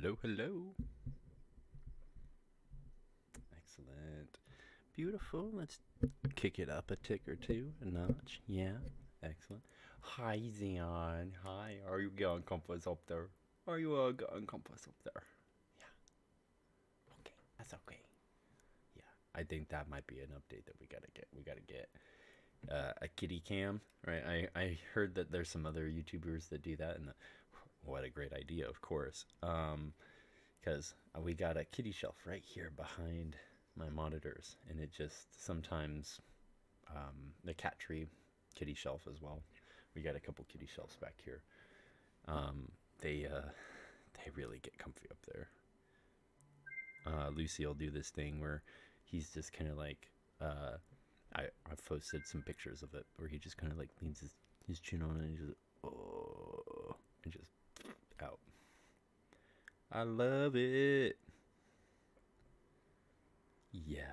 Hello, hello. Excellent. Beautiful. Let's kick it up a tick or two, a notch. Yeah. Excellent. Hi, Zion. Hi. Are you getting compass up there? Are you getting compass up there? Yeah. Okay. That's okay. Yeah. I think that might be an update that we gotta get. We gotta get a kitty cam, right? I heard that there's some other YouTubers that do that, and what a great idea, of course. Because we got a kitty shelf right here behind my monitors, and it just sometimes the cat tree kitty shelf as well. We got a couple kitty shelves back here. They really get comfy up there. Lucy will do this thing where he's just kind of like I've posted some pictures of it where he just kind of like leans his chin on and just and just out. I love it. Yeah.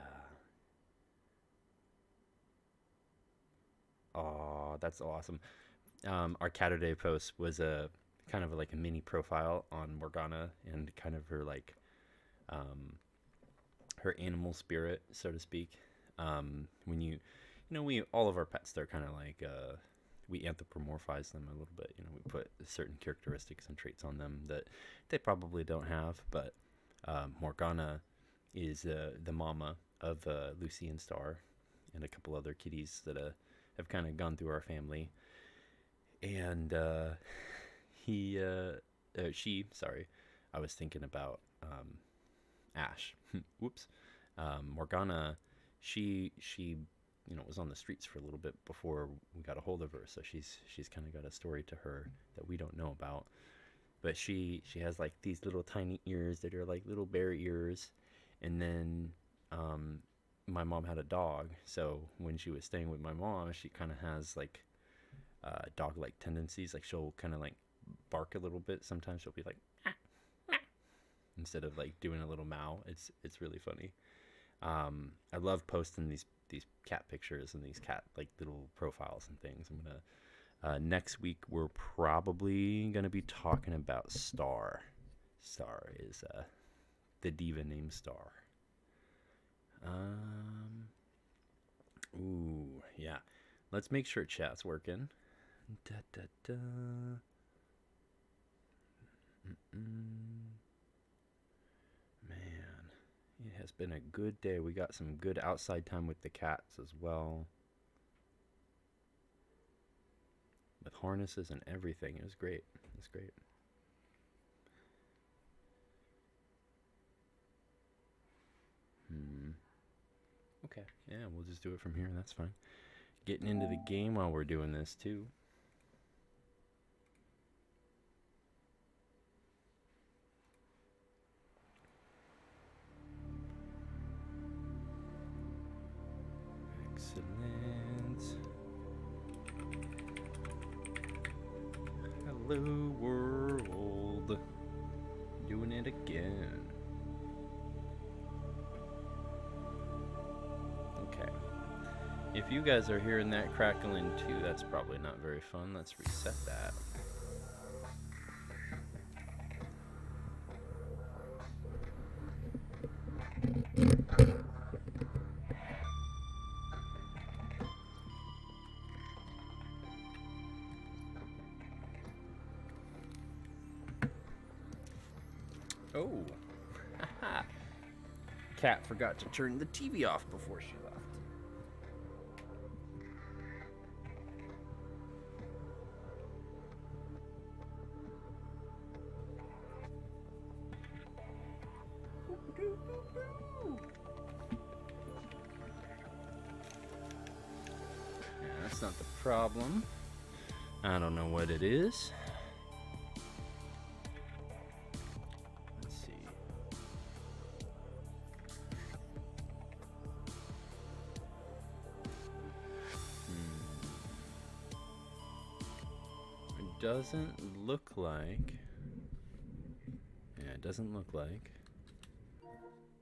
Oh, that's awesome. Our Cat Day post was a kind of like a mini profile on Morgana and kind of her like her animal spirit, so to speak. When we all of our pets, they're kind of like we anthropomorphize them a little bit. We put certain characteristics and traits on them that they probably don't have. But Morgana is the mama of Lucy and Star, and a couple other kitties that have kind of gone through our family. And sorry, I was thinking about Ash. Whoops. Morgana, she was on the streets for a little bit before we got a hold of her, so she's kind of got a story to her that we don't know about. But she has like these little tiny ears that are like little bear ears, and then my mom had a dog, so when she was staying with my mom, she kind of has like dog-like tendencies. Like she'll kind of like bark a little bit. Sometimes she'll be like instead of like doing a little meow. It's really funny. I love posting these cat pictures and these cat like little profiles and things. I'm gonna next week we're probably gonna be talking about Star. Star is the diva named Star. Ooh, yeah. Let's make sure chat's working. Da da da. Man, it has been a good day. We got some good outside time with the cats as well. With harnesses and everything. It was great. It was great. Okay. Yeah, we'll just do it from here. That's fine. Getting into the game while we're doing this, too. Excellent. Hello, world. Doing it again. Okay. If you guys are hearing that crackling too, that's probably not very fun. Let's reset that. Oh. Cat forgot to turn the TV off before she left. Yeah, that's not the problem. I don't know what it is. Let's see. It doesn't look like. Yeah, it doesn't look like.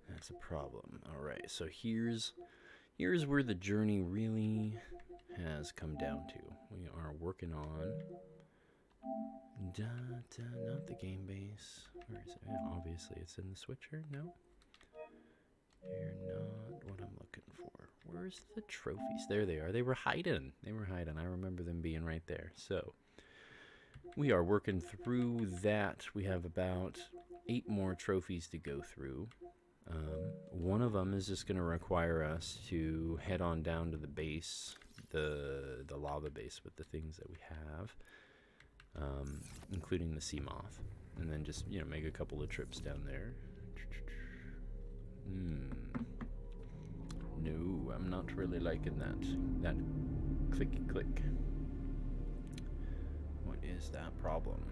That's a problem. All right, so here's where the journey really has come down to. We are working on Da, da, not the game base. Where is it? Yeah, obviously, it's in the switcher. No, you're not what I'm looking for. Where's the trophies? There they are. They were hiding. They were hiding. I remember them being right there. So we are working through that. We have about 8 more trophies to go through. One of them is just going to require us to head on down to the base, the lava base with the things that we have, including the sea moth, and then just, you know, make a couple of trips down there. No, I'm not really liking that clicky click. What is that problem?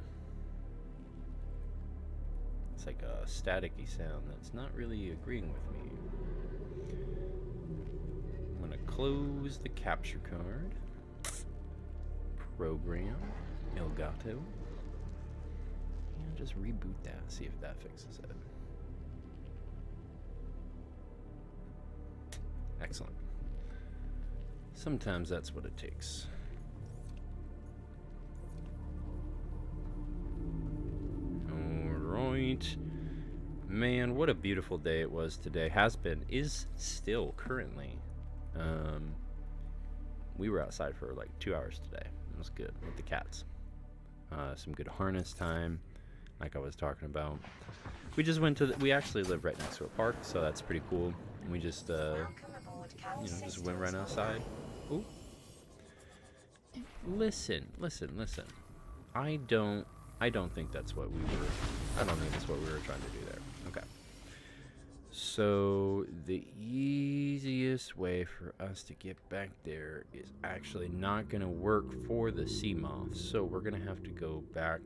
It's like a staticky sound that's not really agreeing with me. I'm gonna close the capture card. Program Elgato. And just reboot that, see if that fixes it. Excellent. Sometimes that's what it takes. Alright. Man, what a beautiful day it was today. Has been, is still currently. We were outside for like 2 hours today. It was good with the cats. Some good harness time, like I was talking about. We just went to we actually live right next to a park, so that's pretty cool. We just just went right outside. Ooh. Listen. I don't think that's what we were. I don't think that's what we were trying to do there. Okay. So the easiest way for us to get back there is actually not going to work for the sea moth. So we're going to have to go back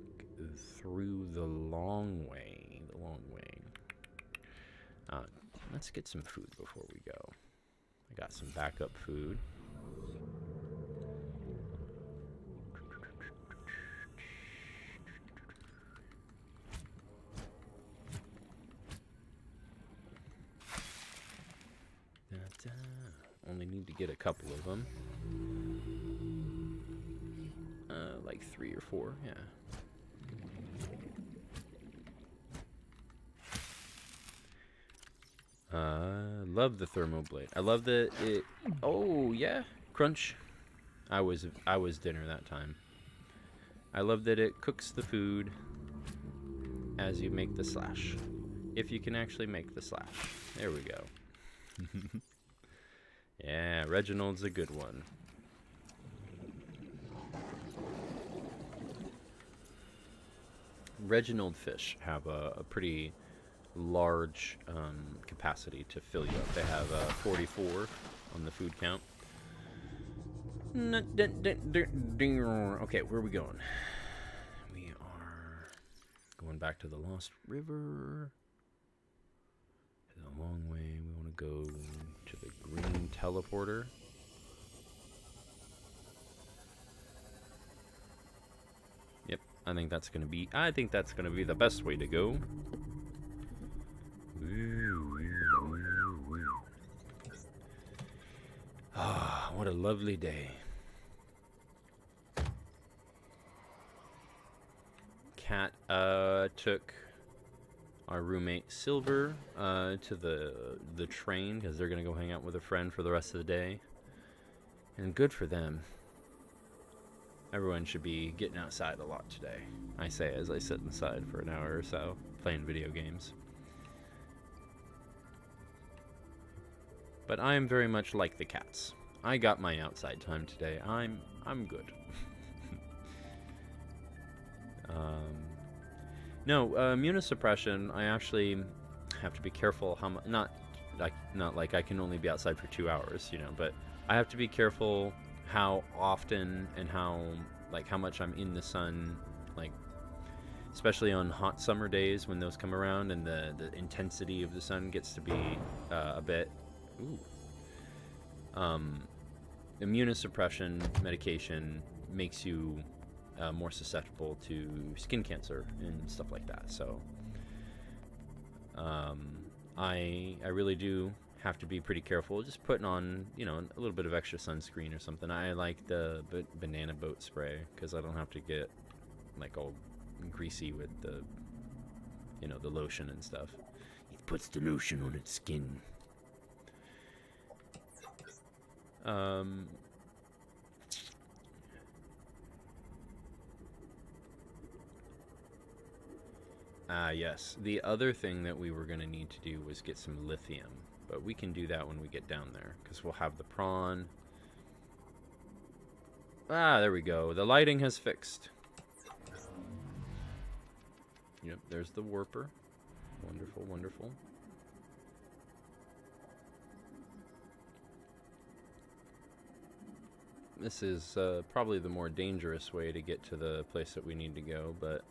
through the long way. Let's get some food before we go. I got some backup food. Only need to get a couple of them. Like 3 or 4, yeah. Love the thermoblade. I love that it. Oh yeah, crunch. I was dinner that time. I love that it cooks the food as you make the slash. If you can actually make the slash. There we go. Yeah, Reginald's a good one. Reginald fish have a pretty large capacity to fill you up. They have 44 on the food count. Okay, where are we going? We are going back to the Lost River. It's a long way. We want to go to the green teleporter. Yep, I think that's gonna be the best way to go. Ah, what a lovely day. Cat took our roommate Silver to the train because they're gonna go hang out with a friend for the rest of the day. And good for them. Everyone should be getting outside a lot today. I say as I sit inside for an hour or so playing video games. But I am very much like the cats. I got my outside time today. I'm good. No, immunosuppression. I actually have to be careful how much. Not like I can only be outside for 2 hours, you know. But I have to be careful how often and how much I'm in the sun, like especially on hot summer days when those come around and the intensity of the sun gets to be a bit. Ooh. Immunosuppression medication makes you more susceptible to skin cancer and stuff like that. So I really do have to be pretty careful. Just putting on, you know, a little bit of extra sunscreen or something. I like the banana boat spray because I don't have to get like all greasy with the, you know, the lotion and stuff. It puts the lotion on its skin. Yes. The other thing that we were going to need to do was get some lithium. But we can do that when we get down there, because we'll have the prawn. Ah, there we go. The lighting has fixed. Yep, there's the warper. Wonderful, wonderful. This is probably the more dangerous way to get to the place that we need to go, but...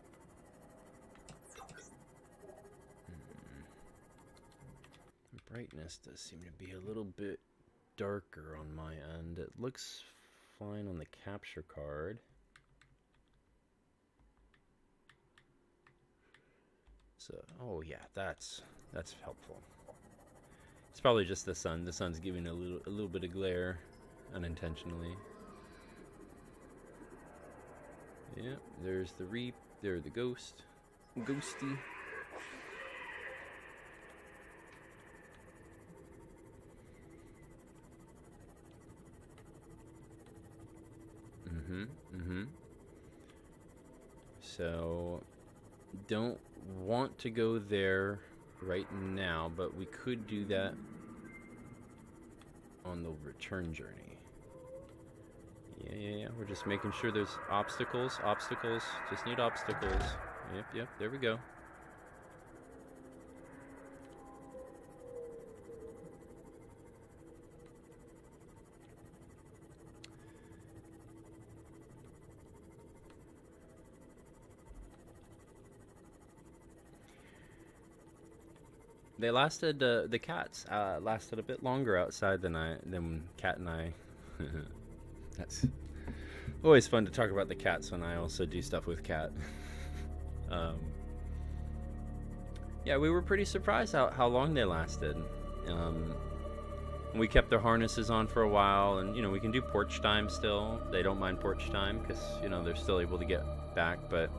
brightness does seem to be a little bit darker on my end. It looks fine on the capture card. So, oh yeah, that's helpful. It's probably just the sun. The sun's giving a little bit of glare unintentionally. Yeah, there's the reap, there's the ghost. Ghosty. So, don't want to go there right now, but we could do that on the return journey. Yeah. We're just making sure there's obstacles. Just need obstacles. Yep. There we go. They lasted. The cats lasted a bit longer outside than Cat and I. That's always fun to talk about the cats when I also do stuff with Cat. Yeah, we were pretty surprised how long they lasted. We kept their harnesses on for a while, and you know we can do porch time still. They don't mind porch time because you know they're still able to get back. But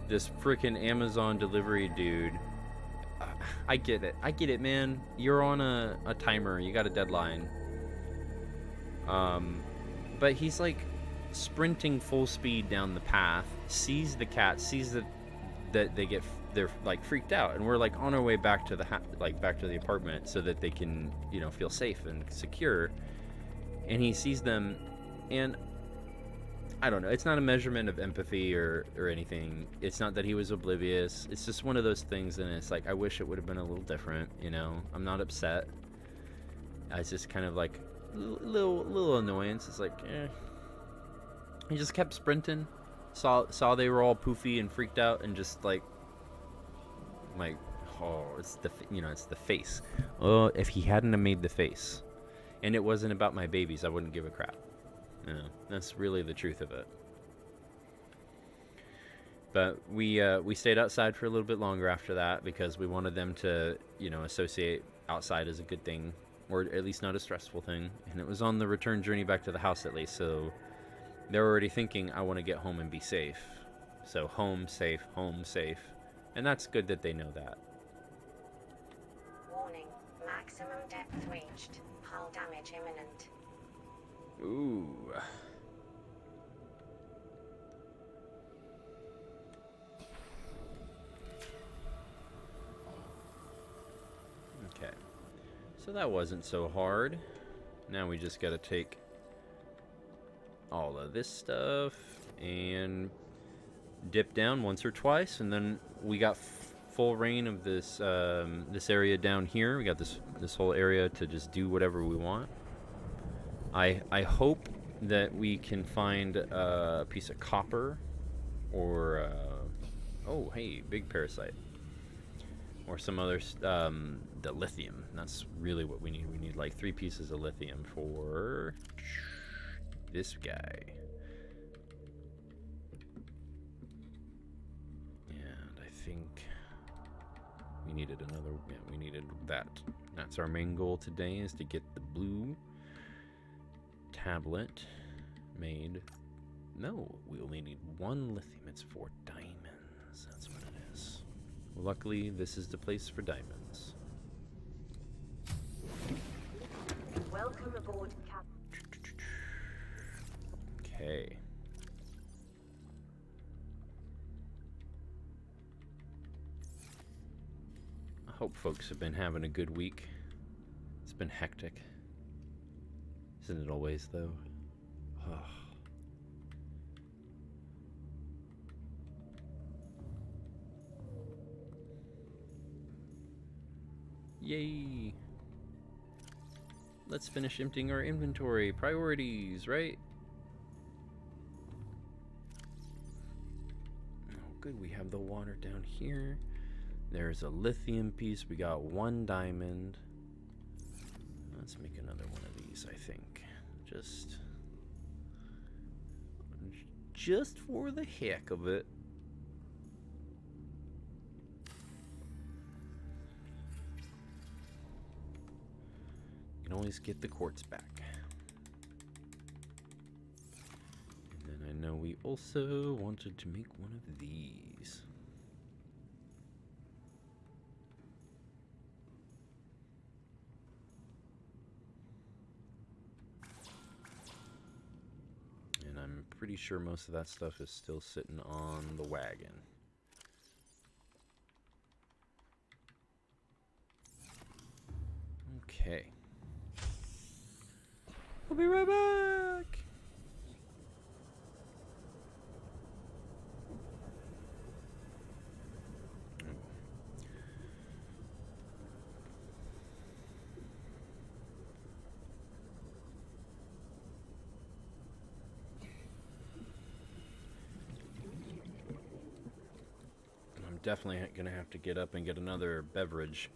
this freaking Amazon delivery dude. I get it, man. You're on a timer. You got a deadline. But he's like sprinting full speed down the path. Sees the cat. Sees that they're like freaked out, and we're like on our way back to the apartment so that they can feel safe and secure. And he sees them, and I don't know. It's not a measurement of empathy or anything. It's not that he was oblivious. It's just one of those things, and it's like I wish it would have been a little different. I'm not upset. It's just kind of like little annoyance. It's like, He just kept sprinting. Saw they were all poofy and freaked out, and just like, oh, it's the face. Oh, if he hadn't have made the face, and it wasn't about my babies, I wouldn't give a crap. Yeah, that's really the truth of it. But we stayed outside for a little bit longer after that because we wanted them to, associate outside as a good thing, or at least not a stressful thing. And it was on the return journey back to the house at least, so they're already thinking, I want to get home and be safe. So home safe, and that's good that they know that. Warning: maximum depth reached. Hull damage imminent. Ooh. Okay. So that wasn't so hard. Now we just gotta take all of this stuff and dip down once or twice, and then we got full reign of this this area down here. We got this whole area to just do whatever we want. I hope that we can find a piece of copper or oh hey, big parasite, or some other the lithium. That's really what we need. We need like 3 pieces of lithium for this guy. And I think we needed another. Yeah, we needed that. That's our main goal today, is to get the blue tablet made. No, we only need 1 lithium. It's 4 diamonds. That's what it is. Luckily, this is the place for diamonds. Welcome aboard, Captain. Okay. I hope folks have been having a good week. It's been hectic. Isn't it always, though? Oh. Yay! Let's finish emptying our inventory. Priorities, right? Oh, good. We have the water down here. There's a lithium piece. We got 1 diamond. Let's make another one of these, I think. Just for the heck of it. You can always get the quartz back. And then I know we also wanted to make one of these. And I'm pretty sure most of that stuff is still sitting on the wagon. Okay. I'll be right back. I'm definitely gonna have to get up and get another beverage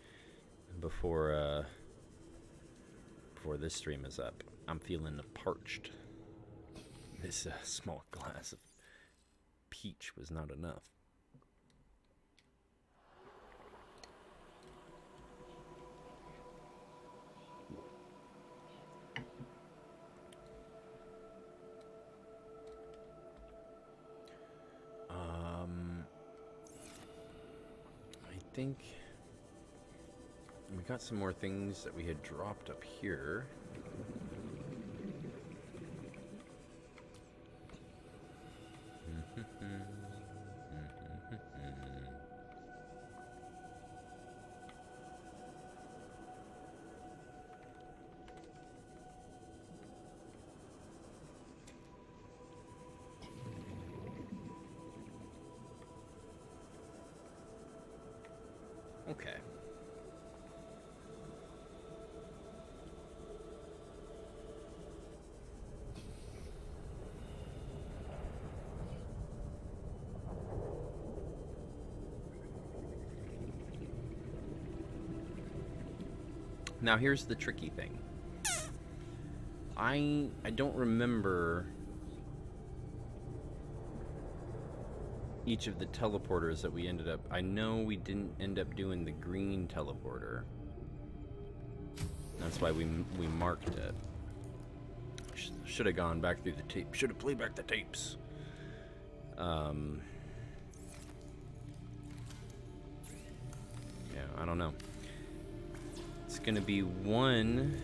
before this stream is up. I'm feeling parched. This small glass of peach was not enough. I think we got some more things that we had dropped up here. Okay. Now here's the tricky thing. I don't remember each of the teleporters that we ended up. I know we didn't end up doing the green teleporter. That's why we marked it. Should have gone back through the tape. Should have played back the tapes. Yeah, I don't know. It's gonna be one.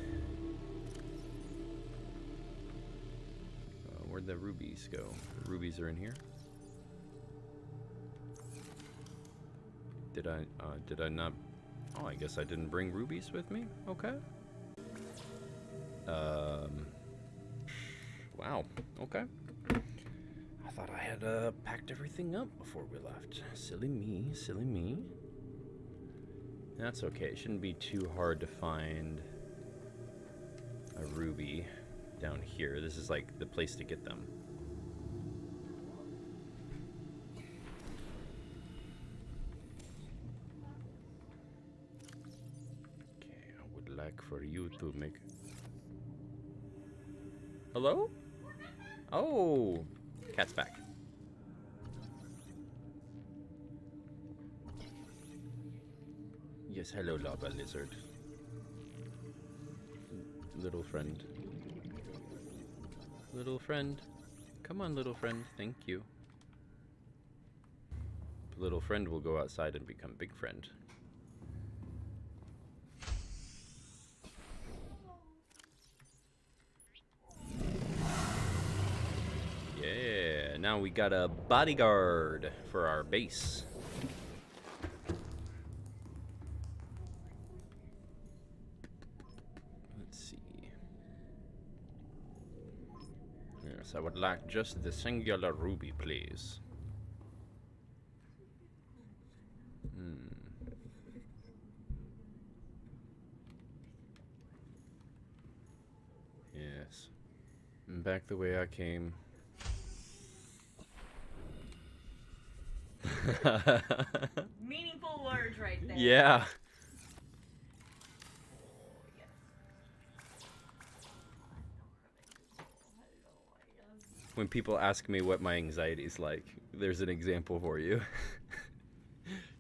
Where'd the rubies go? The rubies are in here. Did I not? Oh, I guess I didn't bring rubies with me. Okay. Wow. Okay. I thought I had packed everything up before we left. Silly me. Silly me. That's okay. It shouldn't be too hard to find a ruby down here. This is like the place to get them. Okay, I would like for you to make... Hello? Oh! Cat's back. Yes, hello, lava lizard. Little friend. Little friend, Come on, little friend. Thank you. Little friend will go outside and become big friend. Yeah, now we got a bodyguard for our base. Let's see. Yes, I would like just the singular ruby, please. Yes. Back the way I came. Meaningful words right there. Yeah. When people ask me what my anxiety is like, there's an example for you.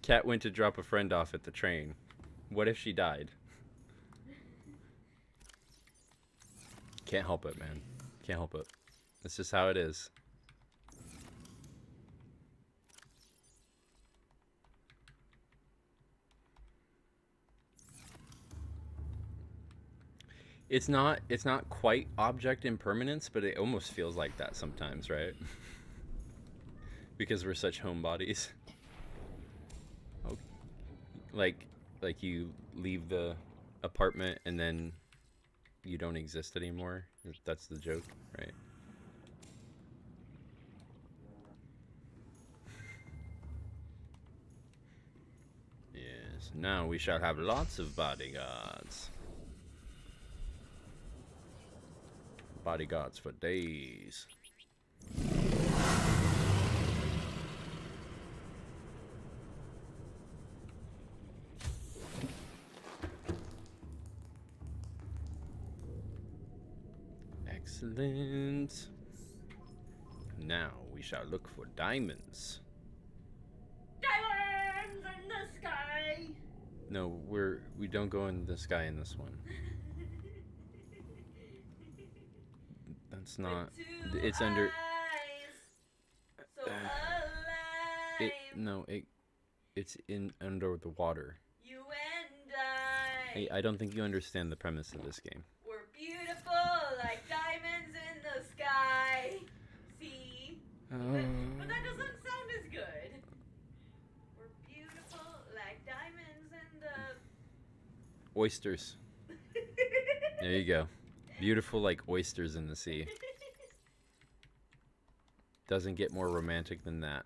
Kat went to drop a friend off at the train. What if she died? Can't help it, man. Can't help it. That's just how it is. It's not quite object impermanence, but it almost feels like that sometimes, right? Because we're such homebodies. Oh, like you leave the apartment and then you don't exist anymore. That's the joke, right? Yes. Now we shall have lots of bodyguards. Bodyguards for days. Excellent. Now we shall look for diamonds. Diamonds in the sky. No, we don't go in the sky in this one. That's not. It's under. So alive. It's in under the water. You and I don't think you understand the premise of this game. we're beautiful like diamonds in the sky. See? But that doesn't sound as good. We're beautiful like diamonds in the Oysters. There you go. Beautiful like oysters in the sea. Doesn't get more romantic than that.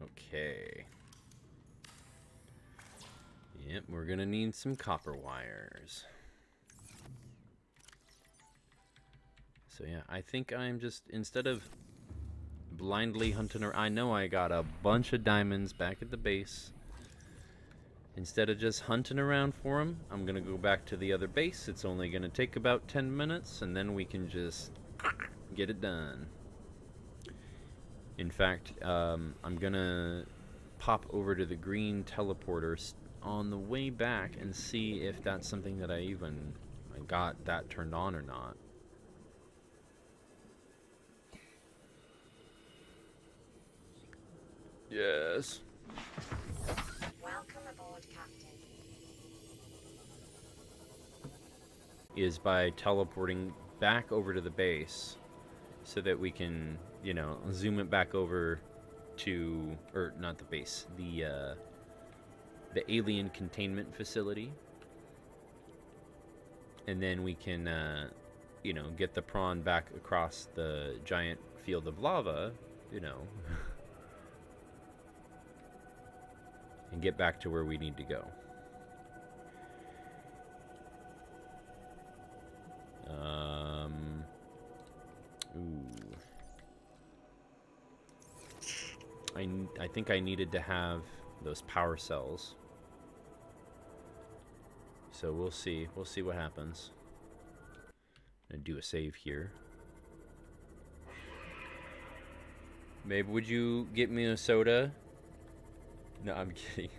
Okay. Yep, we're gonna need some copper wires. So yeah, I think I'm just, instead of blindly hunting around, I know I got a bunch of diamonds back at the base. Instead of just hunting around for them, I'm gonna go back to the other base. It's only gonna take about 10 minutes, and then we can just get it done. In fact, I'm gonna pop over to the green teleporter on the way back and see if that's something that I got that turned on or not. Yes. Welcome aboard, Captain. Is by teleporting back over to the base so that we can, zoom it back over to, or not the base, the alien containment facility. And then we can, get the prawn back across the giant field of lava, and get back to where we need to go. I think I needed to have those power cells. So we'll see. We'll see what happens. I'm gonna do a save here. Babe, would you get me a soda? No, I'm kidding.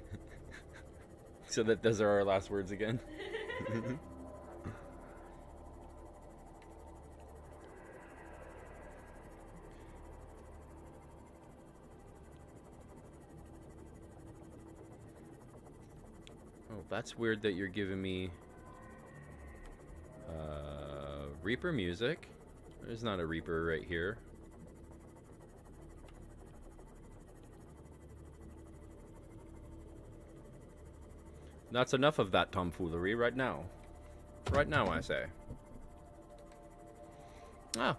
So that those are our last words again. Oh, that's weird that you're giving me Reaper music. There's not a Reaper right here. That's enough of that tomfoolery right now. Right now, I say. Ah,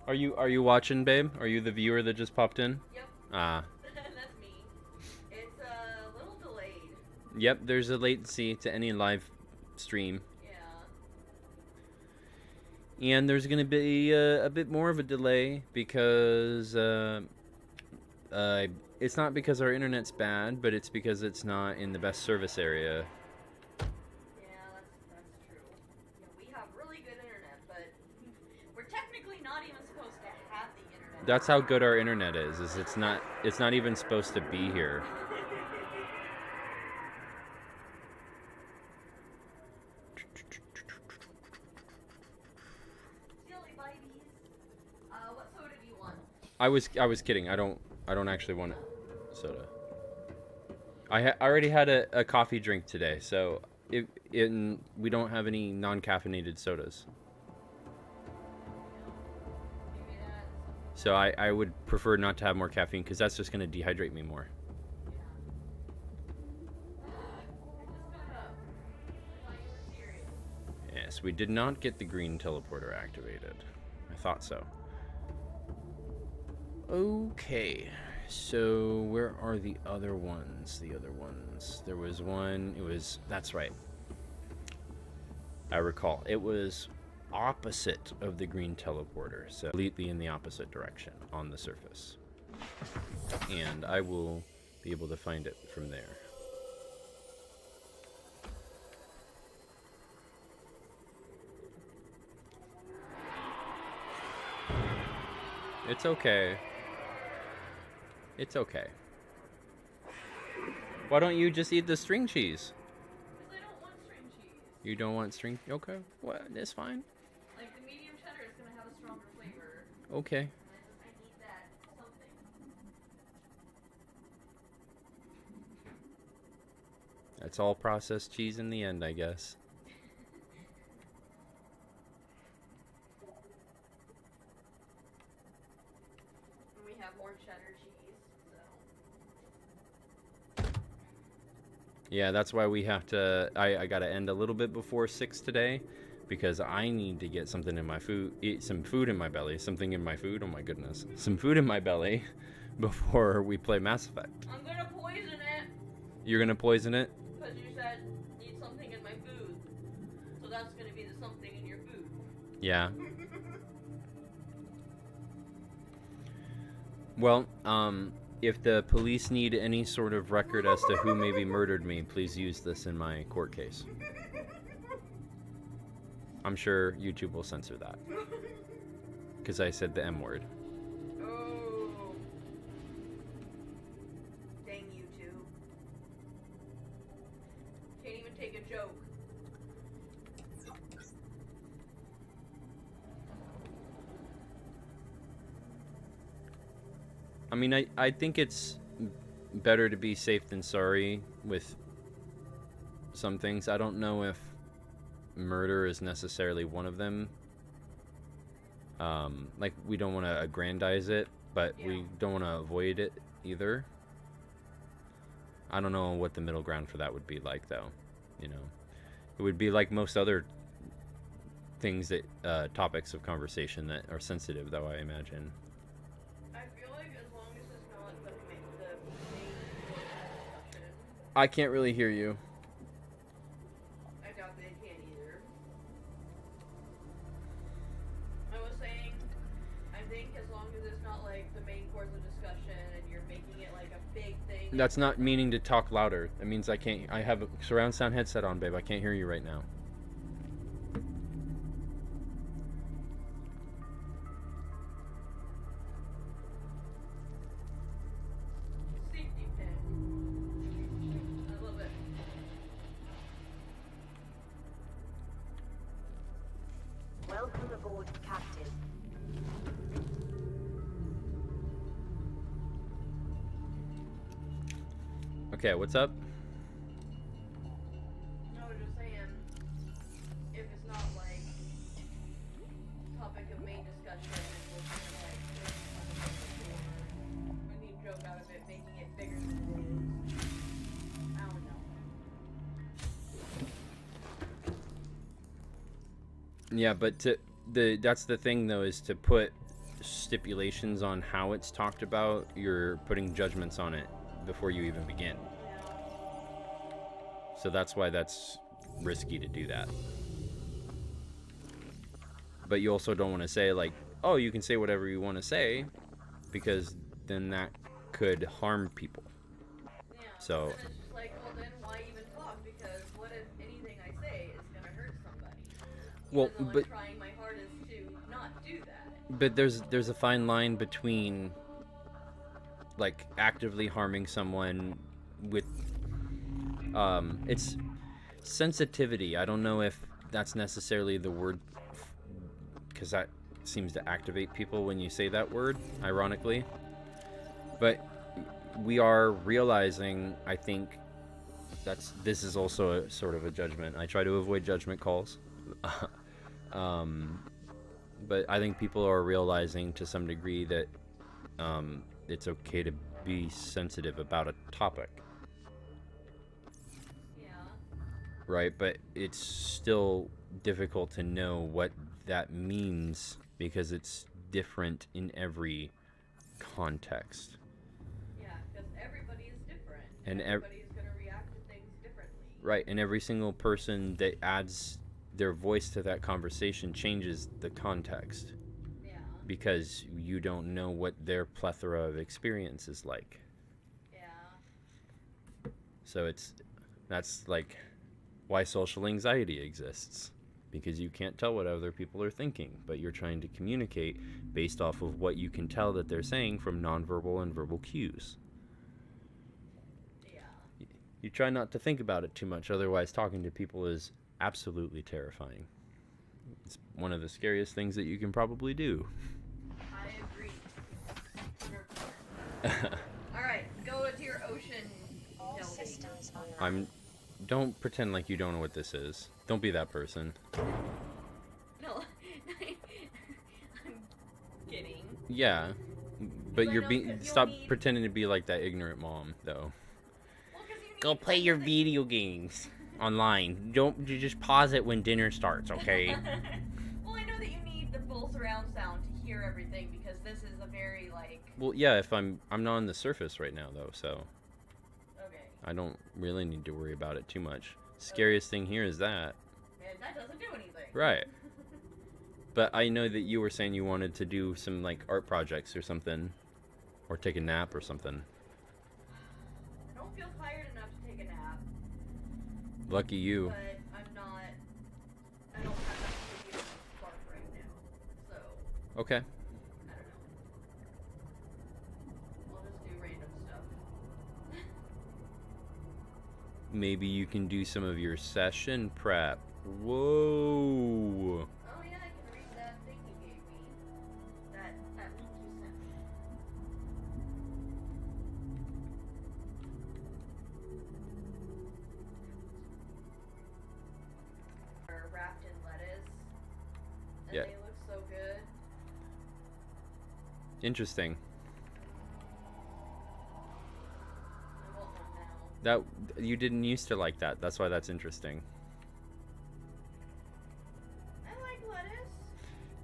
are you watching, babe? Are you the viewer that just popped in? Yep. Ah. That's me. It's a little delayed. Yep, there's a latency to any live stream. Yeah. And there's going to be a bit more of a delay because it's not because our internet's bad, but it's because it's not in the best service area. Yeah, that's true. Yeah, we have really good internet, but we're technically not even supposed to have the internet. That's how good our internet is it's not even supposed to be here. Silly babies. What soda do you want? I was kidding. I don't actually want soda. I already had a coffee drink today, so we don't have any non-caffeinated sodas. Maybe that's... So I would prefer not to have more caffeine because that's just going to dehydrate me more. Yes, we did not get the green teleporter activated. I thought so. Okay, so where are the other ones? There was one, that's right. I recall. It was opposite of the green teleporter, so completely in the opposite direction on the surface. And I will be able to find it from there. It's okay. It's okay. Why don't you just eat the string cheese? Because I don't want string cheese. You don't want string? Okay. Well, that's fine. Like, the medium cheddar is going to have a stronger flavor. Okay. And I need that something. That's all processed cheese in the end, I guess. And we have more cheddar cheese, so... Yeah, that's why we have to... I gotta end a little bit before 6 today, because I need to get something in my food... Eat some food in my belly. Something in my food? Oh my goodness. Some food in my belly before we play Mass Effect. I'm gonna poison it! You're gonna poison it? Because you said, need something in my food. So that's gonna be the something in your food. Yeah. Well, if the police need any sort of record as to who maybe murdered me, please use this in my court case. I'm sure YouTube will censor that. Because I said the M word. Oh. Dang you two. Can't even take a joke. I mean, I think it's better to be safe than sorry with some things. I don't know if murder is necessarily one of them. Like, we don't want to aggrandize it, but we don't want to avoid it either. I don't know what the middle ground for that would be like, though. You know, it would be like most other things that topics of conversation that are sensitive, though, I imagine. I feel like as long as it's not the main discussion. I can't really hear you. I doubt they can either. I was saying, I think as long as it's not like the main course of discussion and you're making it like a big thing. That's not meaning to talk louder. That means I can't. I have a surround sound headset on, babe. I can't hear you right now. Welcome aboard, Captain. Okay, what's up? I was just saying, if it's not like topic of main discussion, we'll kind of like when you joke out of it, making it bigger than it is. I don't know. Yeah, but that's the thing though, is to put stipulations on how it's talked about. You're putting judgments on it before you even begin. So that's why that's risky to do that. But you also don't want to say like, oh, you can say whatever you want to say, because then that could harm people. Yeah. So And it's just like, well, then why even talk? Because what if anything I say is gonna hurt somebody? well, Even though but I'm trying my hardest to not do that. but there's a fine line between like actively harming someone with it's sensitivity. I don't know if that's necessarily the word, because that seems to activate people when you say that word, ironically. But we are realizing, I think, this is also a sort of a judgment. I try to avoid judgment calls. But I think people are realizing to some degree that it's okay to be sensitive about a topic. Yeah. Right, but it's still difficult to know what that means because it's different in every context. Yeah, because everybody is different. And everybody's going to react to things differently. right, and every single person that adds their voice to that conversation changes the context. Yeah. Because you don't know what their plethora of experience is like. Yeah. So that's like why social anxiety exists, because you can't tell what other people are thinking, but you're trying to communicate based off of what you can tell that they're saying from nonverbal and verbal cues. Yeah. You try not to think about it too much, otherwise talking to people is absolutely terrifying. It's one of the scariest things that you can probably do. I agree. 100%. Alright, go into your ocean. All delving. systems online. Don't pretend like you don't know what this is. Don't be that person. No, I'm kidding. Yeah, but I you're know, being 'cause you'll stop need- pretending to be like that ignorant mom though. Well, 'cause you Go need play your something- video games online. Don't you just pause it when dinner starts, okay? Well, I know that you need the full surround sound to hear everything because this is a very like. Well, yeah, if I'm not on the surface right now though, so Okay. I don't really need to worry about it too much. Scariest thing here is that. And that doesn't do anything. Right. But I know that you were saying you wanted to do some like art projects or something, or take a nap or something. I don't feel tired enough to take a nap, Lucky you. but I'm not. I don't have that video spark right now, so Okay. I don't know. I'll just do random stuff. Maybe you can do some of your session prep. Whoa. Oh yeah, I can read that thing you gave me. That link you sent me. Are wrapped in lettuce. And Yeah. they look so good. Interesting. I want one now. That you didn't used to like that. That's why that's interesting. I like lettuce.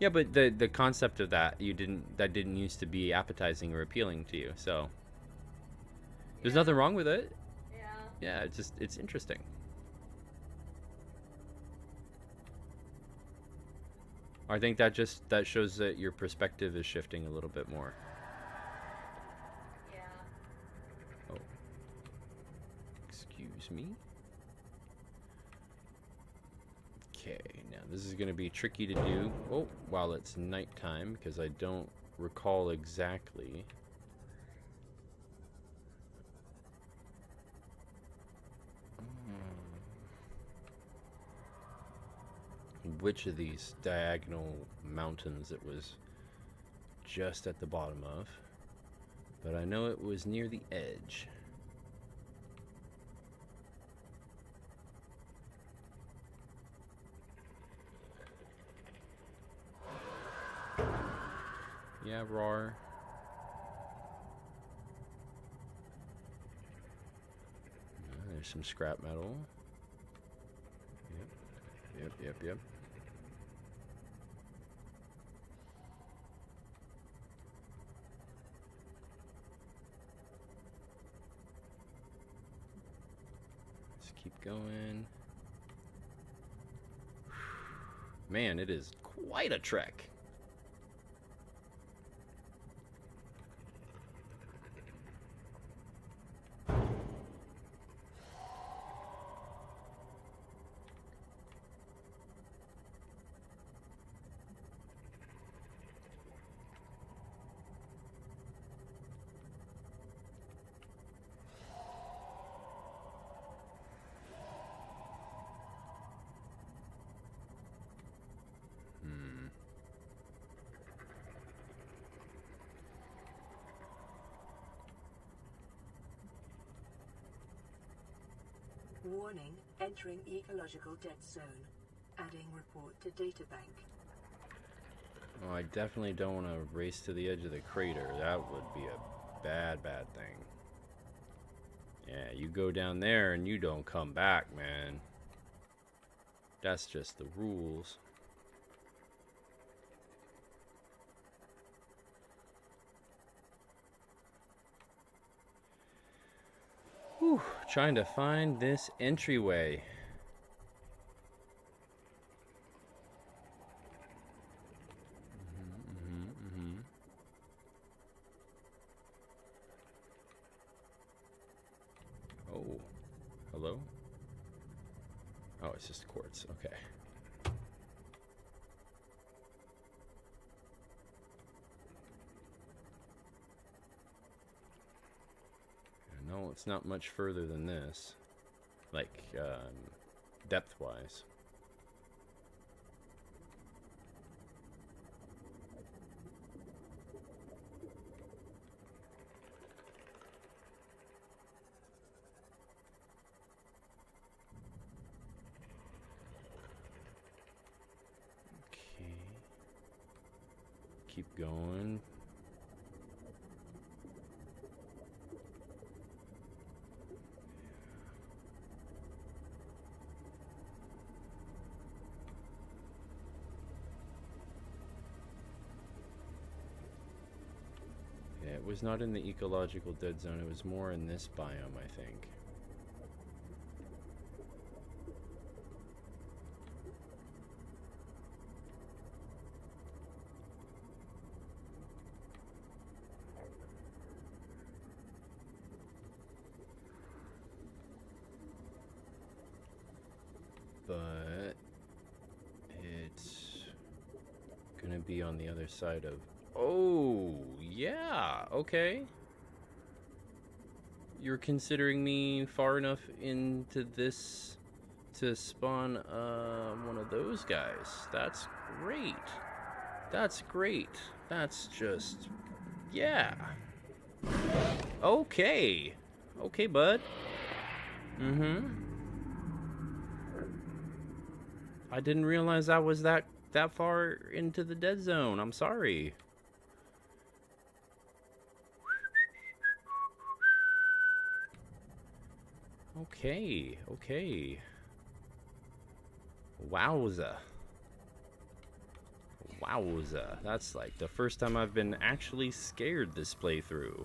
Yeah, but the concept of that didn't used to be appetizing or appealing to you. So there's Yeah. nothing wrong with it. Yeah. Yeah, it's interesting. I think that shows that your perspective is shifting a little bit more. Yeah. Oh. Excuse me. Okay, now this is going to be tricky to do while it's nighttime, because I don't recall exactly. which of these diagonal mountains it was just at the bottom of, but I know it was near the edge. Yeah, roar. There's some scrap metal. Yep. Let's keep going. Man, it is quite a trek. Warning, entering ecological dead zone. Adding report to databank. Oh, I definitely don't want to race to the edge of the crater. That would be a bad thing. Yeah, you go down there and you don't come back, man. That's just the rules. Whew, trying to find this entryway. Oh, hello? Oh, it's just quartz. Okay. No, it's not much further than this, like depth-wise. Okay. Keep going. It was not in the ecological dead zone, it was more in this biome, I think. But it's gonna be on the other side of... Oh, yeah, okay. You're considering me far enough into this to spawn one of those guys. That's great. That's great. That's just... yeah. Okay. Okay, bud. I didn't realize I was that far into the dead zone. I'm sorry. Okay, okay. Wowza. Wowza. That's like the first time I've been actually scared this playthrough.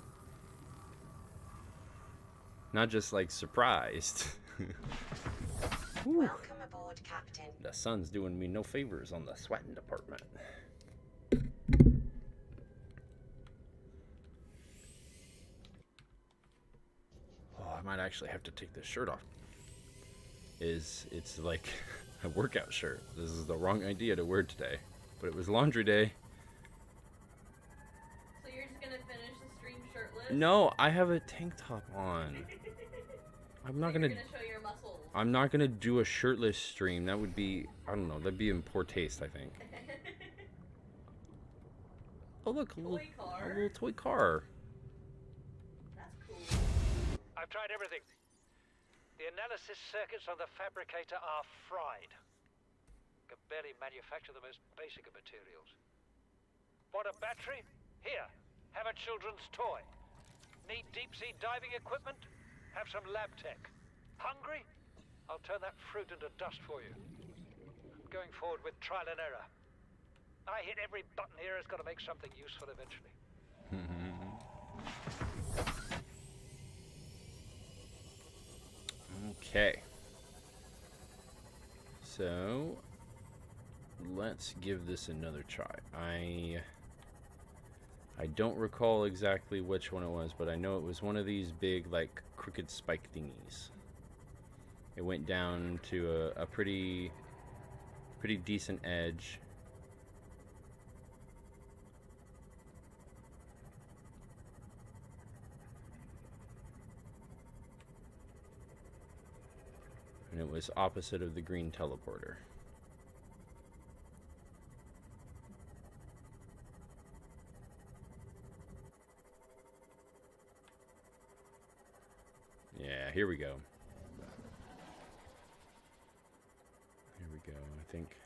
Not just like surprised. Welcome aboard, Captain. The sun's doing me no favors on the sweating department. Oh, I might actually have to take this shirt off. It's like a workout shirt. This is the wrong idea to wear today. But it was laundry day. So you're just gonna finish the stream shirtless? No, I have a tank top on. I'm not You're gonna show your muscles. I'm not gonna do a shirtless stream. That would be, I don't know, that'd be in poor taste, I think. Oh look, Toy car. a little toy car. That's cool. I've tried everything. The analysis circuits on the fabricator are fried. Can barely manufacture the most basic of materials. Want a battery? Here, have a children's toy. Need deep-sea diving equipment? Have some lab tech. Hungry? I'll turn that fruit into dust for you. I'm going forward with trial and error. I hit every button here has got to make something useful eventually. Okay. So, let's give this another try. I don't recall exactly which one it was, but I know it was one of these big, like, crooked spike thingies. It went down to a pretty decent edge. And it was opposite of the green teleporter. Yeah, here we go. Here we go, I think.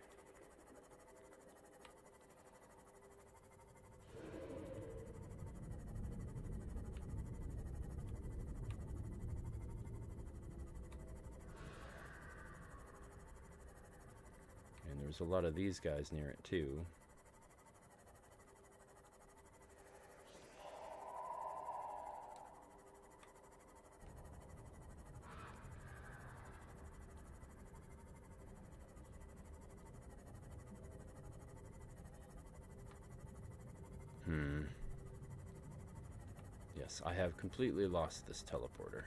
And there's a lot of these guys near it too. Yes, I have completely lost this teleporter.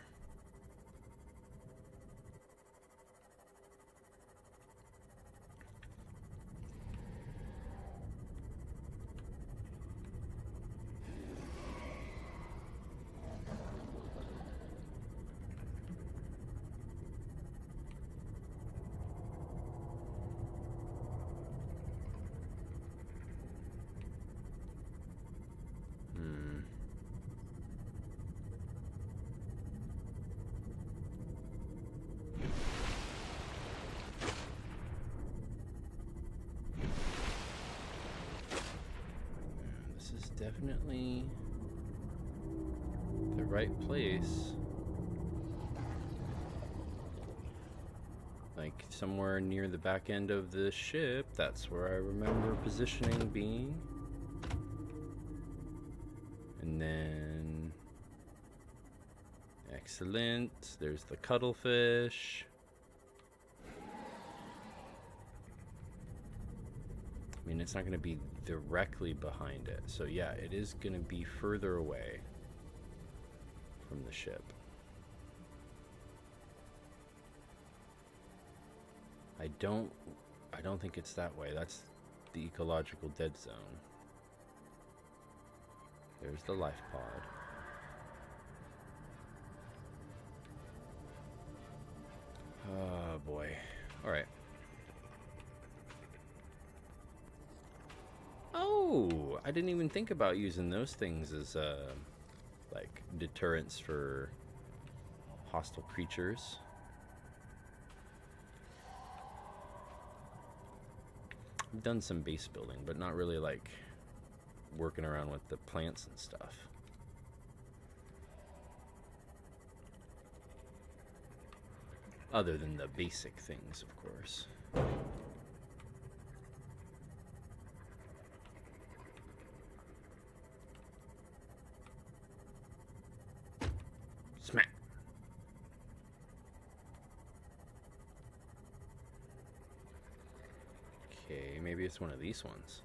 Definitely the right place. Like somewhere near the back end of the ship. That's where I remember positioning being. And then... Excellent. There's the cuttlefish. I mean, it's not going to be directly behind it. So yeah, it is going to be further away from the ship. I don't think it's that way. That's the ecological dead zone. There's the life pod. Oh boy. All right. Oh, I didn't even think about using those things as like deterrents for hostile creatures. I've done some base building, but not really like working around with the plants and stuff. Other than the basic things, of course. Smack. Okay, maybe it's one of these ones.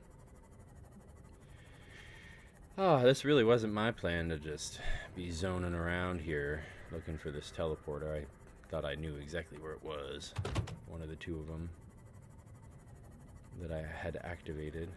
Oh, this really wasn't my plan to just be zoning around here looking for this teleporter. I thought I knew exactly where it was. One of the two of them that I had activated.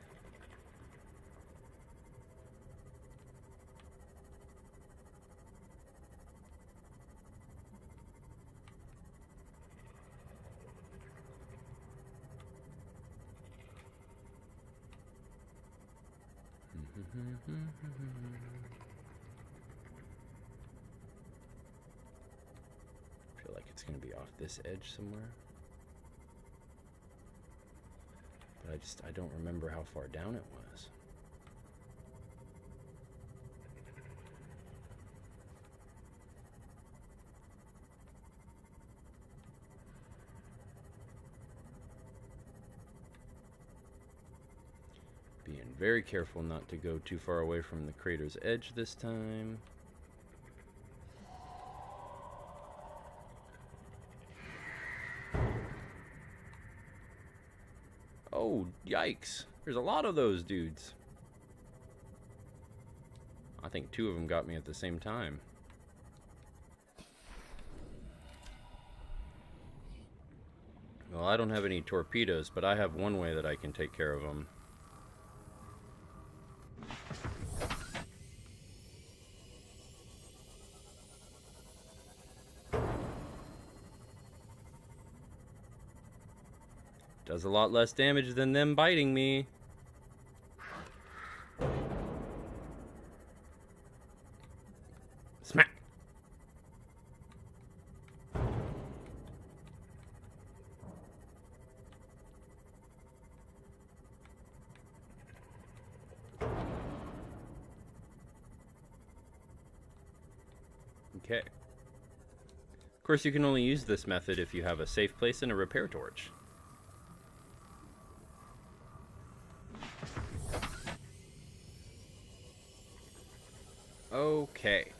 Feel like it's gonna be off this edge somewhere. But I don't remember how far down it was. Being very careful not to go too far away from the crater's edge this time. Oh, yikes. There's a lot of those dudes. I think 2 of them got me at the same time. Well, I don't have any torpedoes, but I have one way that I can take care of them. Does a lot less damage than them biting me. Smack! Okay. Of course, you can only use this method if you have a safe place and a repair torch. Okay.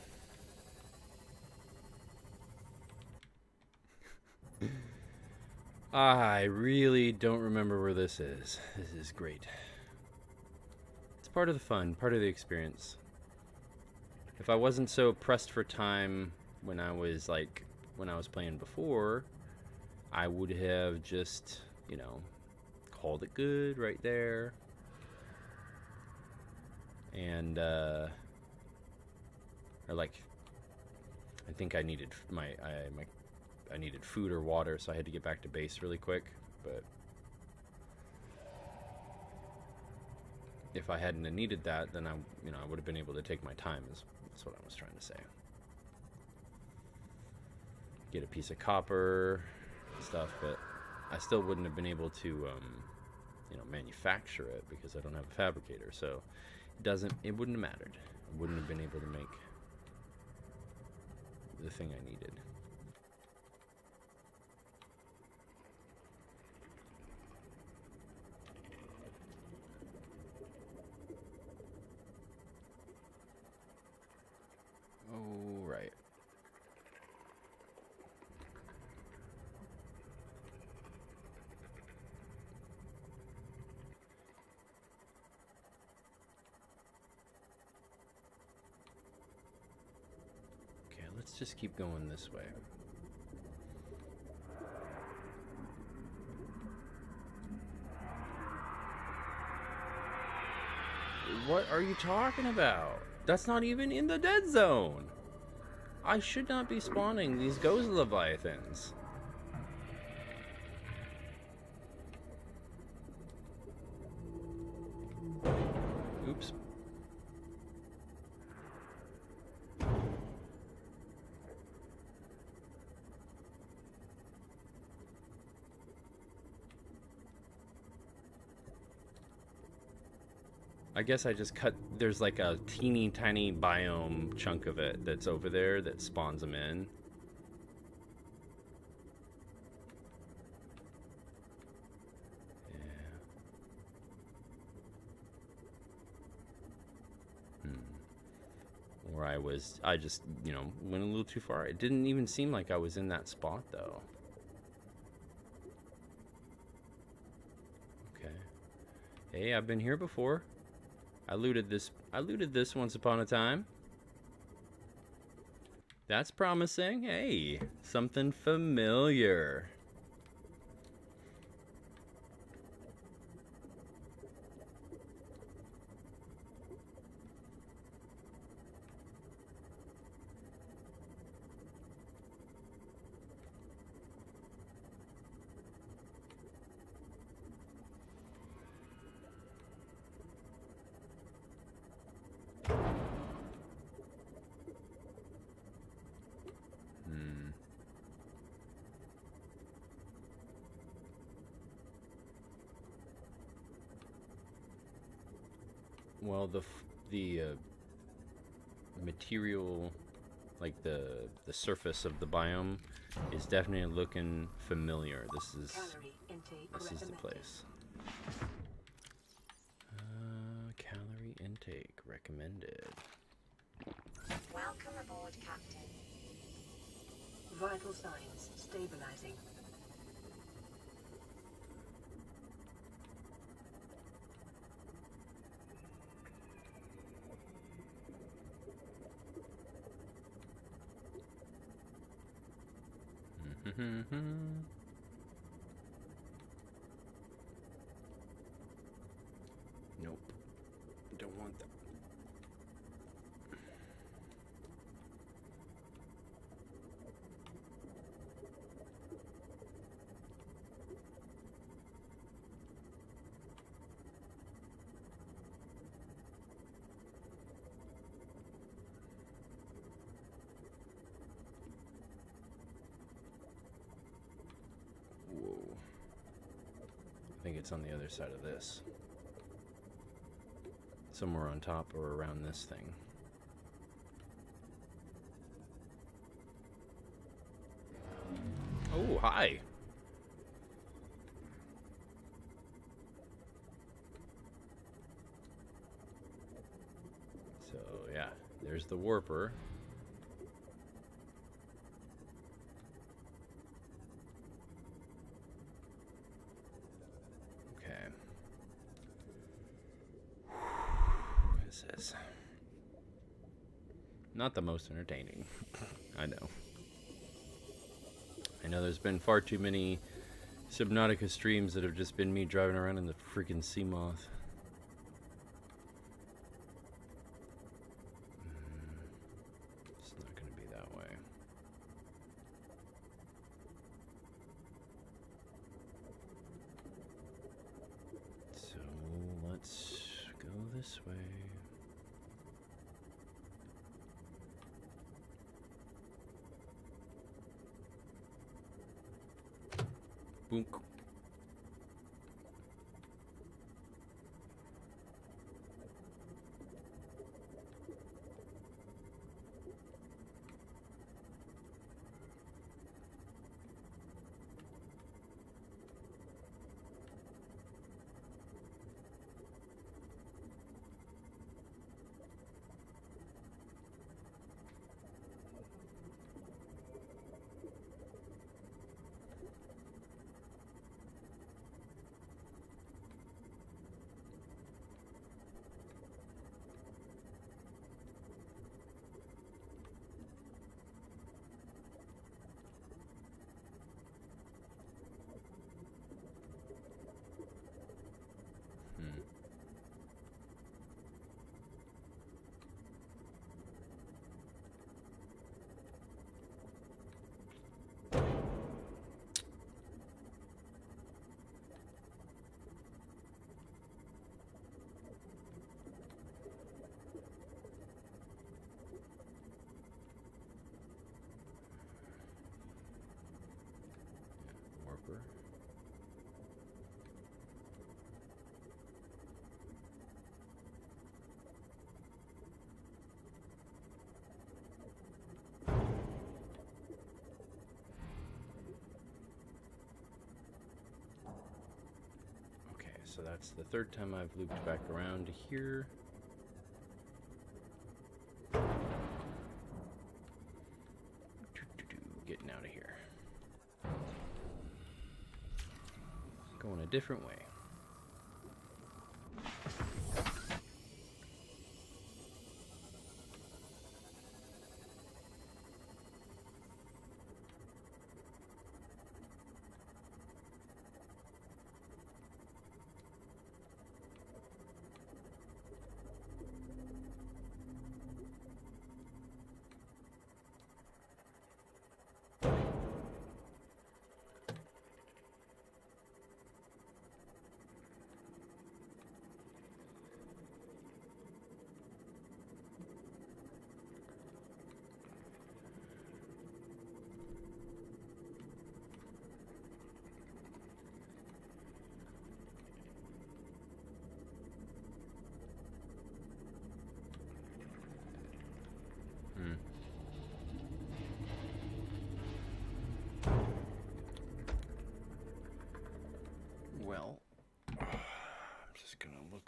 I really don't remember where this is. This is great. It's part of the fun, part of the experience. If I wasn't so pressed for time when I was playing before, I would have just, you know, called it good right there. And or like, I think I needed I needed food or water, so I had to get back to base really quick. But if I hadn't needed that, then I would have been able to take my time. That's what I was trying to say. Get a piece of copper stuff, but I still wouldn't have been able to manufacture it because I don't have a fabricator. So it wouldn't have mattered. I wouldn't have been able to make the thing I needed. Oh, right. Let's just keep going this way. What are you talking about? That's not even in the dead zone. I should not be spawning these ghost leviathans. Oops. I guess I just cut, there's like a teeny tiny biome chunk of it that's over there that spawns them in. Yeah. Or I just, went a little too far. It didn't even seem like I was in that spot though. Okay. Hey, I've been here before. I looted this once upon a time. That's promising. Hey, something familiar. Well, the material, like the surface of the biome, is definitely looking familiar. This is the place. Calorie intake recommended. Welcome aboard, Captain. Vital signs stabilizing. Nope. Don't want that. Whoa. I think it's on the other side of this. Somewhere on top or around this thing. Oh, hi! So, yeah, there's the warper. This is not the most entertaining. I know. I know there's been far too many Subnautica streams that have just been me driving around in the freaking sea moth. It's not going to be that way. So let's go this way. Boom. Warper. Okay, so that's the third time I've looped back around to here. Getting out of here. Going a different way.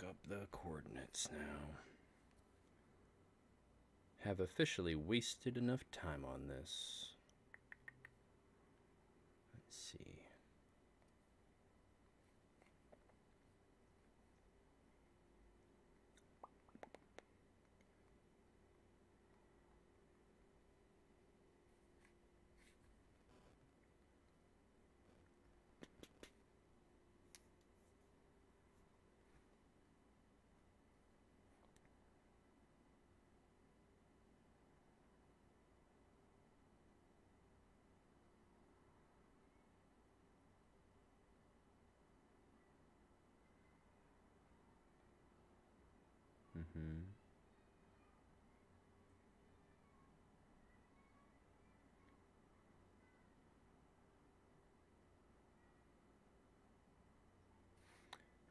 look up the coordinates now. Have officially wasted enough time on this. Let's see.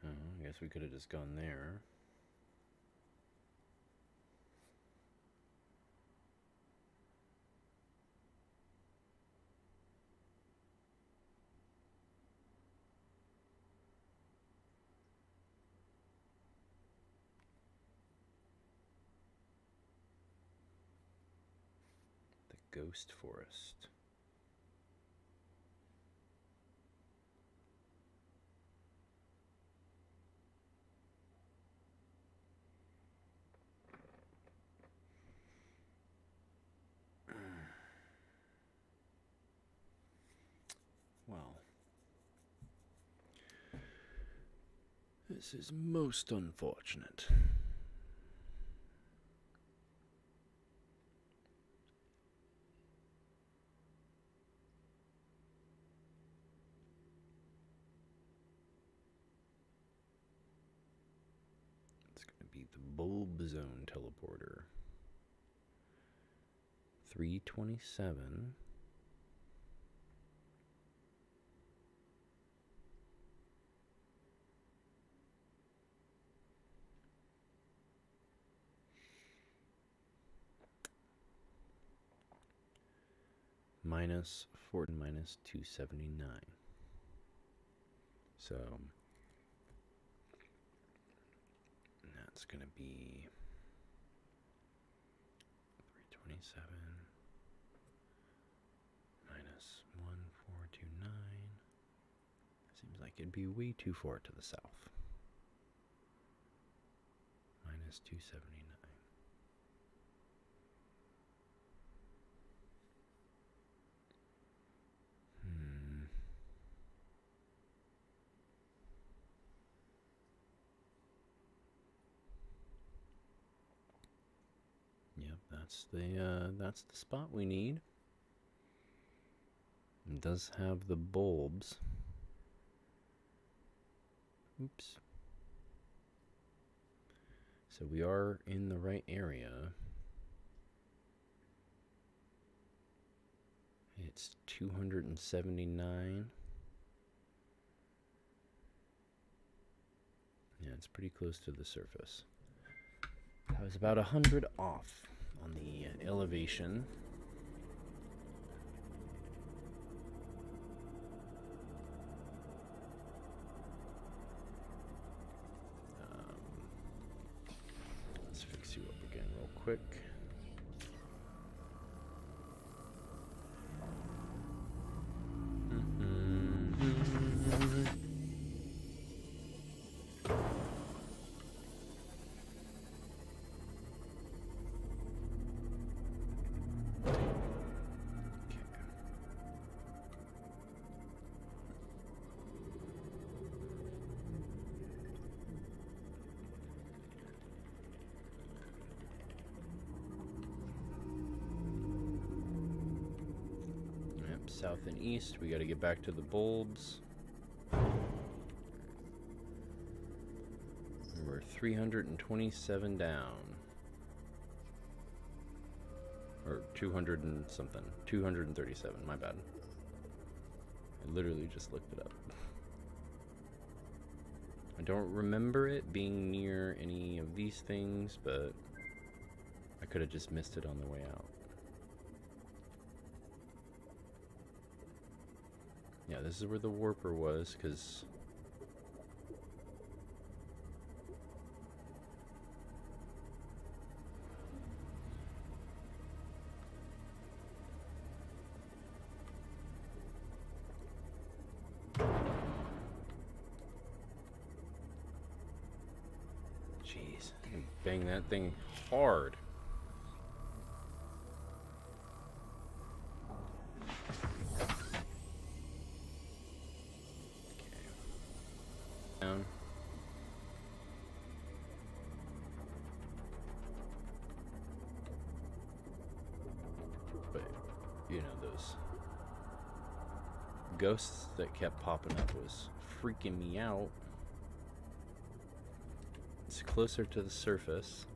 I guess we could have just gone there. The Ghost Forest. Well, this is most unfortunate. It's going to be the Bulb Zone teleporter. 327. Minus 4 minus 279. So that's going to be 327 minus 1429. Seems like it'd be way too far to the south. Minus 279. That's the spot we need. It does have the bulbs. Oops. So we are in the right area. It's 279. Yeah, it's pretty close to the surface. I was about 100 off on the elevation. Let's fix you up again real quick. South and east, we got to get back to the bulbs. We're 327 down. Or 200 and something. 237, my bad. I literally just looked it up. I don't remember it being near any of these things, but I could have just missed it on the way out. Yeah, this is where the warper was, because Jeez, I can bang that thing hard. Down. But you know, those ghosts that kept popping up was freaking me out. It's closer to the surface.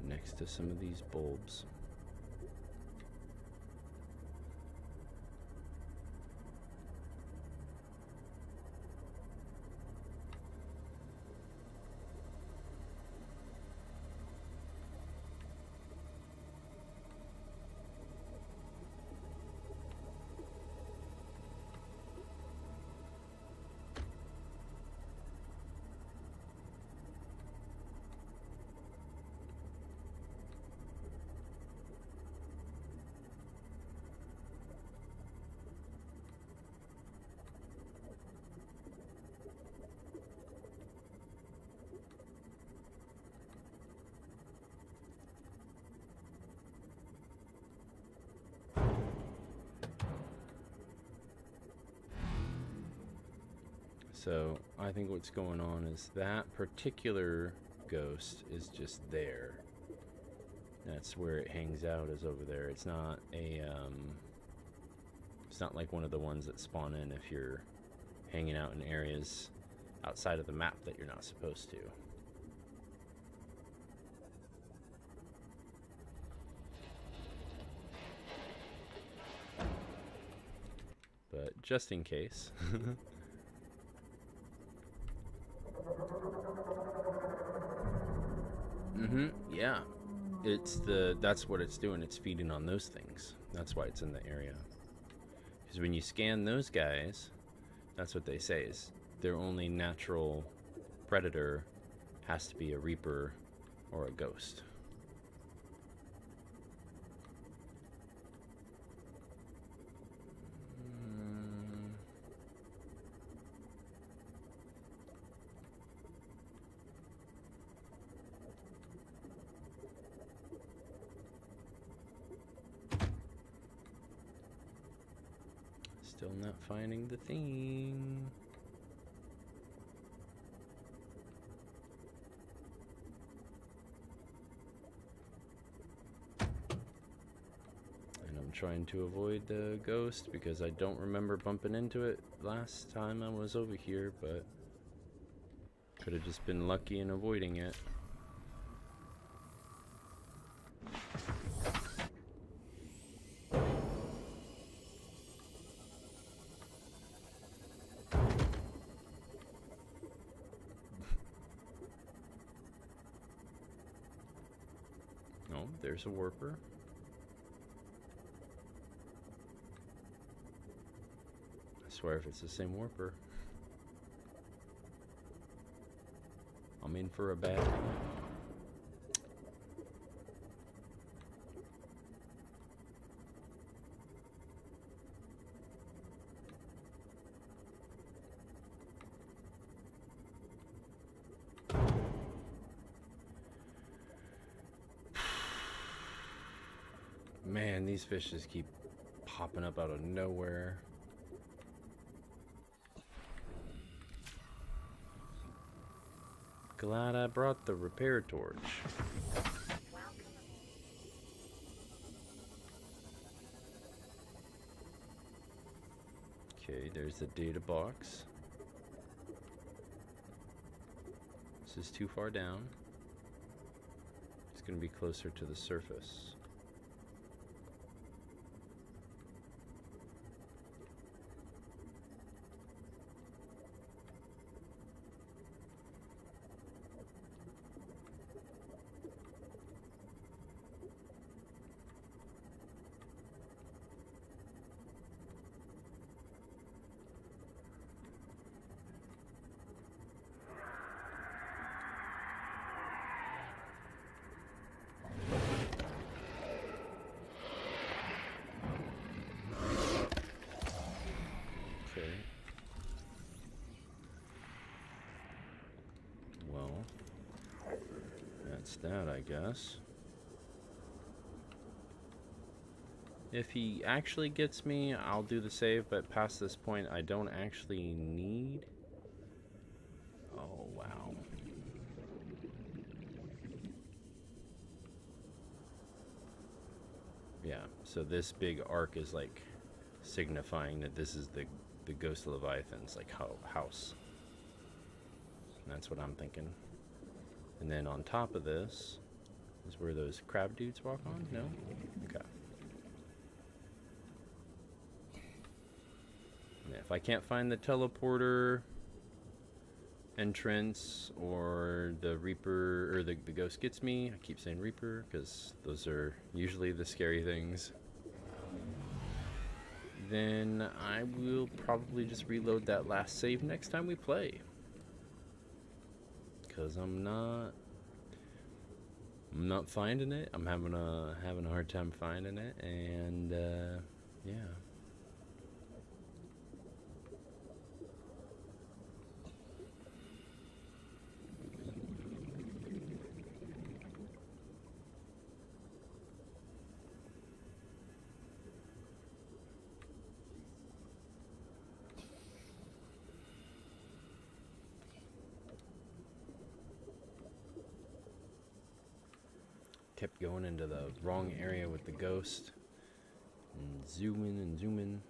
Next to some of these bulbs. So I think what's going on is that particular ghost is just there. That's where it hangs out, is over there. It's not a it's not like one of the ones that spawn in if you're hanging out in areas outside of the map that you're not supposed to. But just in case. Yeah. That's what it's doing. It's feeding on those things. That's why it's in the area. Because when you scan those guys, that's what they say is their only natural predator has to be a Reaper or a ghost. Still not finding the thing. And I'm trying to avoid the ghost because I don't remember bumping into it last time I was over here, but could have just been lucky in avoiding it. Oh, there's a warper. I swear if it's the same warper, I'm in for a bad one. Man, these fish just keep popping up out of nowhere. Glad I brought the repair torch. Okay, there's the data box. This is too far down. It's going to be closer to the surface. that's that, I guess. If he actually gets me, I'll do the save, but past this point, I don't actually need... Oh, wow. Yeah, so this big arc is like signifying that this is the Ghost Leviathan's like house. And that's what I'm thinking. And then on top of this is where those crab dudes walk on? No? Okay. Yeah, if I can't find the teleporter entrance or the Reaper, or the ghost gets me, I keep saying Reaper because those are usually the scary things, then I will probably just reload that last save next time we play. Because I'm not finding it. I'm having a hard time finding it, and yeah. Kept going into the wrong area with the ghost and zooming and zooming.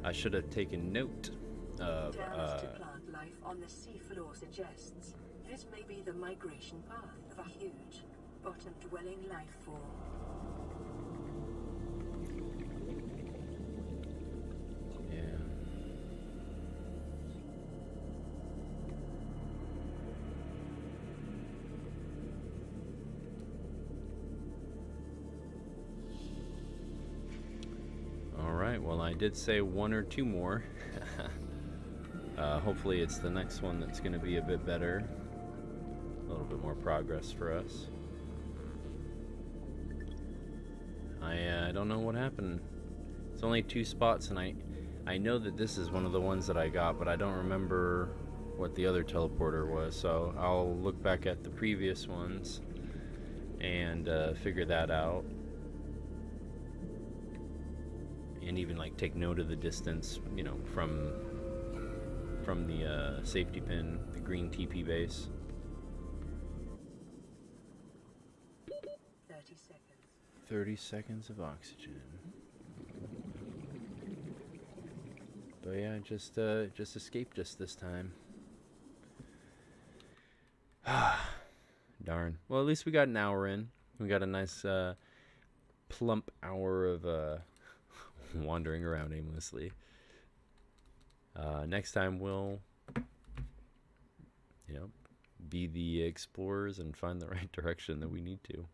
I should have taken note of Damage to plant life on the seafloor suggests this may be the migration path of a huge, bottom-dwelling life form. yeah. Alright, well I did say one or two more. Hopefully it's the next one that's going to be a bit better. A little bit more progress for us. I don't know what happened. It's only 2 spots, and I know that this is one of the ones that I got, but I don't remember what the other teleporter was, so I'll look back at the previous ones and figure that out. And even like take note of the distance, you know, from the safety pin, the green TP base. 30 seconds. 30 seconds of oxygen. But yeah, just escaped us this time. Darn. Well, at least we got an hour in. We got a nice plump hour of wandering around aimlessly. Next time we'll, you know, be the explorers and find the right direction that we need to.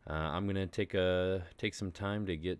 I'm gonna take some time to get